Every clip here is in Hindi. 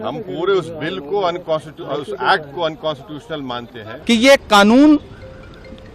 हम पूरे उस बिल को उस एक्ट को अनकॉन्स्टिट्यूशनल मानते हैं कि ये कानून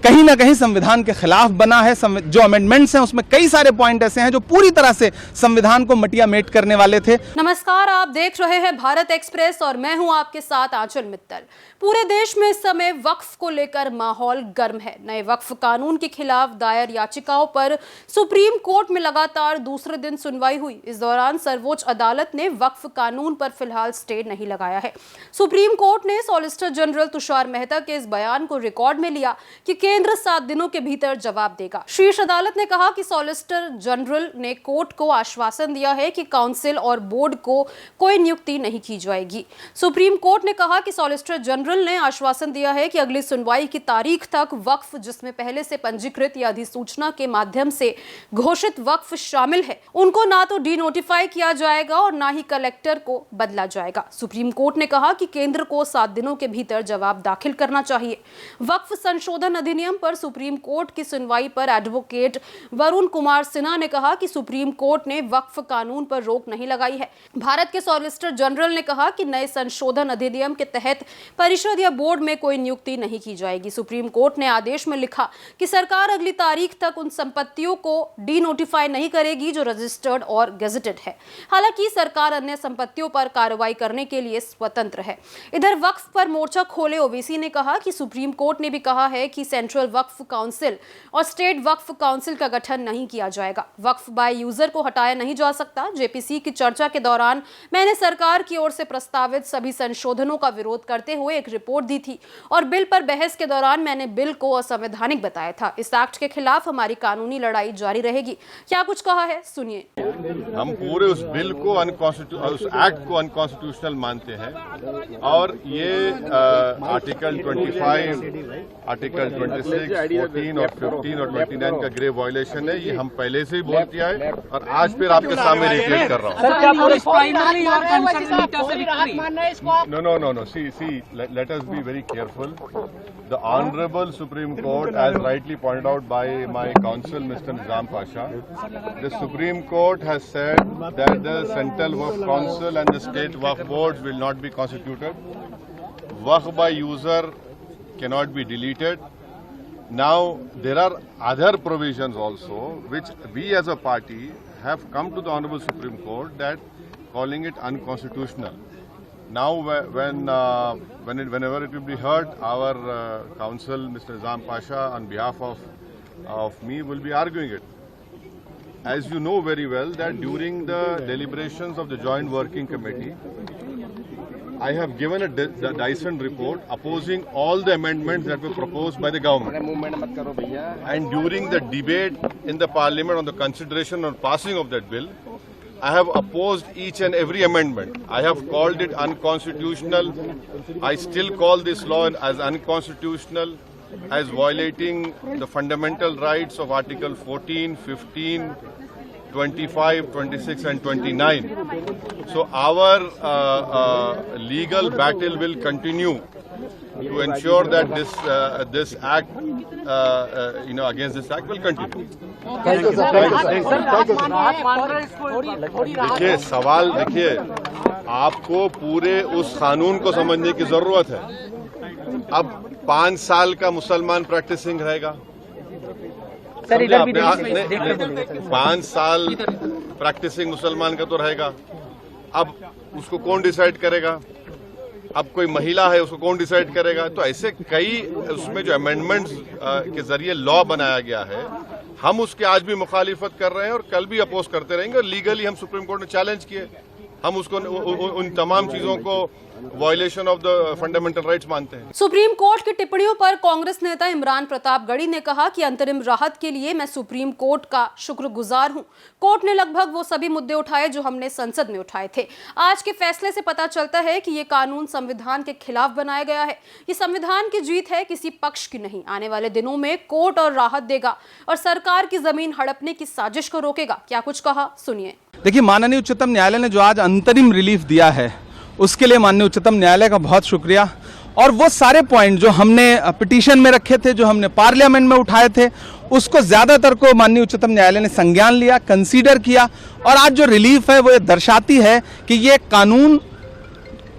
कहीं ना कहीं संविधान के खिलाफ बना है। जो अमेंडमेंट्स हैं उसमें कई सारे पॉइंट ऐसे हैं जो पूरी तरह से संविधान को मटिया मेट करने वाले थे। नमस्कार, आप देख रहे हैं भारत एक्सप्रेस और मैं हूं आपके साथ आंचल मित्तल। पूरे देश में इस समय वक्फ को लेकर माहौल गर्म है। नए वक्फ कानून के खिलाफ दायर याचिकाओं पर सुप्रीम कोर्ट में लगातार दूसरे दिन सुनवाई हुई। इस दौरान सर्वोच्च अदालत ने वक्फ कानून पर फिलहाल स्टे नहीं लगाया है। सुप्रीम कोर्ट ने सॉलिसिटर जनरल तुषार मेहता के इस बयान को रिकॉर्ड में लिया कि केंद्र 7 दिनों के भीतर जवाब देगा। शीर्ष अदालत ने कहा कि सॉलिसिटर जनरल ने कोर्ट को आश्वासन दिया है कि काउंसिल और बोर्ड को कोई नियुक्ति नहीं की जाएगी। सुप्रीम कोर्ट ने कहा कि सॉलिसिटर जनरल ने आश्वासन दिया है कि अगली सुनवाई की तारीख तक वक्फ, जिसमें पहले से पंजीकृत या अधिसूचना के माध्यम से घोषित वक्फ शामिल है, उनको ना तो डीनोटिफाई किया जाएगा और ना ही कलेक्टर को बदला जाएगा। सुप्रीम कोर्ट ने कहा कि केंद्र को 7 दिनों के भीतर जवाब दाखिल करना चाहिए। वक्फ संशोधन अधिनियम पर सुप्रीम कोर्ट की सुनवाई पर एडवोकेट वरुण कुमार सिन्हा ने कहा कि सुप्रीम कोर्ट ने वक्फ कानून पर रोक नहीं लगाई है। भारत के सॉलिसिटर जनरल ने कहा कि नए संशोधन अधिनियम के तहत परिषद या बोर्ड में कोई नियुक्ति नहीं की जाएगी। सुप्रीम कोर्ट ने आदेश में लिखा कि सरकार अगली तारीख तक उन संपत्तियों को डीनोटिफाई नहीं करेगी जो रजिस्टर्ड और गेजेटेड है। हालांकि सरकार अन्य संपत्तियों पर कार्रवाई करने के लिए स्वतंत्र है। इधर वक्फ पर मोर्चा खोले ओवैसी ने कहा कि सुप्रीम कोर्ट ने भी कहा है कि सेंट्रल वक्फ काउंसिल और स्टेट वक्फ काउंसिल का गठन नहीं किया जाएगा। वक्फ बाय यूजर को हटाया नहीं जा सकता। जेपीसी की चर्चा के दौरान मैंने सरकार की ओर से प्रस्तावित सभी संशोधनों का विरोध करते हुए एक रिपोर्ट दी थी और बिल पर बहस के दौरान मैंने बिल को असंवैधानिक बताया था। इस एक्ट के खिलाफ हमारी कानूनी लड़ाई जारी रहेगी। क्या कुछ कहा है, सुनिए। हम पूरे उस बिल को उस एक्ट को अनकॉन्स्टिट्यूशनल मानते हैं और ये आर्टिकल 25, आर्टिकल 26, 14 और 15 और 29 का ग्रेव वायलेशन है। ये हम पहले से ही बोल किया है और आज फिर आपके सामने रिपीट कर रहा हूँ। No. See, let us be very careful. The Honorable Supreme Court, as rightly pointed out by my counsel, Mr. Nizam Pasha, the Supreme Court has said that the Central Waqf Council and the State Waqf Boards will not be constituted. Waqf by user cannot be deleted. Now, there are other provisions also which we as a party have come to the Honorable Supreme Court that calling it unconstitutional. Now, whenever it will be heard, our counsel, Mr. Nizam Pasha, on behalf of me, will be arguing it. As you know very well, that during the deliberations of the Joint Working Committee, I have given a Dyson report opposing all the amendments that were proposed by the government. And during the debate in the Parliament on the consideration or passing of that bill, I have opposed each and every amendment. I have called it unconstitutional. I still call this law as unconstitutional, as violating the fundamental rights of Article 14, 15, 25, 26 and 29. So our legal battle will continue to ensure that this act, against this act will continue. देखिए, सवाल देखिए, आपको पूरे उस कानून को समझने की जरूरत है। अब 5 साल का मुसलमान प्रैक्टिसिंग रहेगा। 5 साल प्रैक्टिसिंग मुसलमान का तो रहेगा। अब उसको कौन डिसाइड करेगा? अब कोई महिला है, उसको कौन डिसाइड करेगा? तो ऐसे कई उसमें जो अमेंडमेंट्स के जरिए लॉ बनाया गया है, हम उसके आज भी मुखालिफत कर रहे हैं और कल भी अपोज करते रहेंगे। और लीगली हम सुप्रीम कोर्ट ने चैलेंज किए। हम उसको उन तमाम चीजों को violation of the fundamental rights मानते हैं। सुप्रीम कोर्ट की टिप्पणियों पर कांग्रेस नेता इमरान प्रतापगढ़ी ने कहा कि अंतरिम राहत के लिए मैं सुप्रीम कोर्ट का शुक्रगुजार हूं। कोर्ट ने लगभग वो सभी मुद्दे उठाए जो हमने संसद में उठाए थे। आज के फैसले से पता चलता है कि ये कानून संविधान के खिलाफ बनाया गया है। ये संविधान की जीत है, किसी पक्ष की नहीं। आने वाले दिनों में कोर्ट और राहत देगा और सरकार की जमीन हड़पने की साजिश को रोकेगा। क्या कुछ कहा, सुनिए। देखिए, माननीय उच्चतम न्यायालय ने जो आज अंतरिम रिलीफ दिया है उसके लिए माननीय उच्चतम न्यायालय का बहुत शुक्रिया। और वो सारे पॉइंट जो हमने पिटीशन में रखे थे, जो हमने पार्लियामेंट में उठाए थे, उसको ज्यादातर को माननीय उच्चतम न्यायालय ने संज्ञान लिया, कंसीडर किया। और आज जो रिलीफ है वो ये दर्शाती है कि ये कानून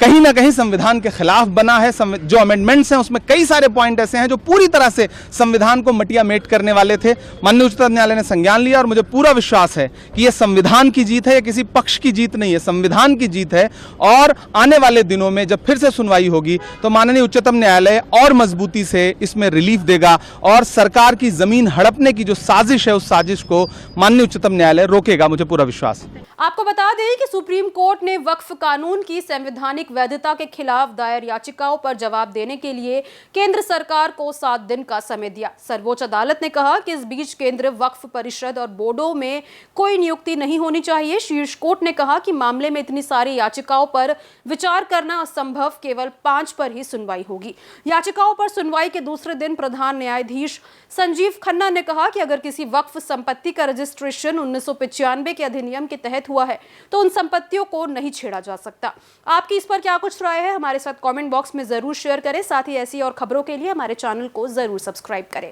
कहीं ना कहीं संविधान के खिलाफ बना है। जो अमेंडमेंट्स हैं उसमें कई सारे पॉइंट ऐसे हैं जो पूरी तरह से संविधान को मटिया मेट करने वाले थे। माननीय उच्चतम न्यायालय ने संज्ञान लिया और मुझे पूरा विश्वास है कि यह संविधान की जीत है, यह किसी पक्ष की जीत नहीं है, संविधान की जीत है। और आने वाले दिनों में जब फिर से सुनवाई होगी तो माननीय उच्चतम न्यायालय और मजबूती से इसमें रिलीफ देगा और सरकार की जमीन हड़पने की जो साजिश है उस साजिश को माननीय उच्चतम न्यायालय रोकेगा, मुझे पूरा विश्वास है। आपको बता दें कि सुप्रीम कोर्ट ने वक्फ कानून की संवैधानिक वैधता के खिलाफ दायर याचिकाओं पर जवाब देने के लिए केंद्र सरकार को 7 दिन का समय दिया। सर्वोच्च अदालत ने कहा कि इस बीच केंद्र वक्फ परिषद और बोर्डों में कोई नियुक्ति नहीं होनी चाहिए। शीर्ष कोर्ट ने कहा कि मामले में इतनी सारी याचिकाओं पर विचार करना असंभव, केवल 5 पर ही सुनवाई होगी। याचिकाओं पर सुनवाई के दूसरे दिन प्रधान न्यायाधीश संजीव खन्ना ने कहा कि अगर किसी वक्फ संपत्ति का रजिस्ट्रेशन 1995 के अधिनियम के तहत हुआ है तो उन संपत्तियों को नहीं छेड़ा जा सकता। आपकी इस पर क्या कुछ राय है, हमारे साथ कमेंट बॉक्स में जरूर शेयर करें। साथ ही ऐसी और खबरों के लिए हमारे चैनल को जरूर सब्सक्राइब करें।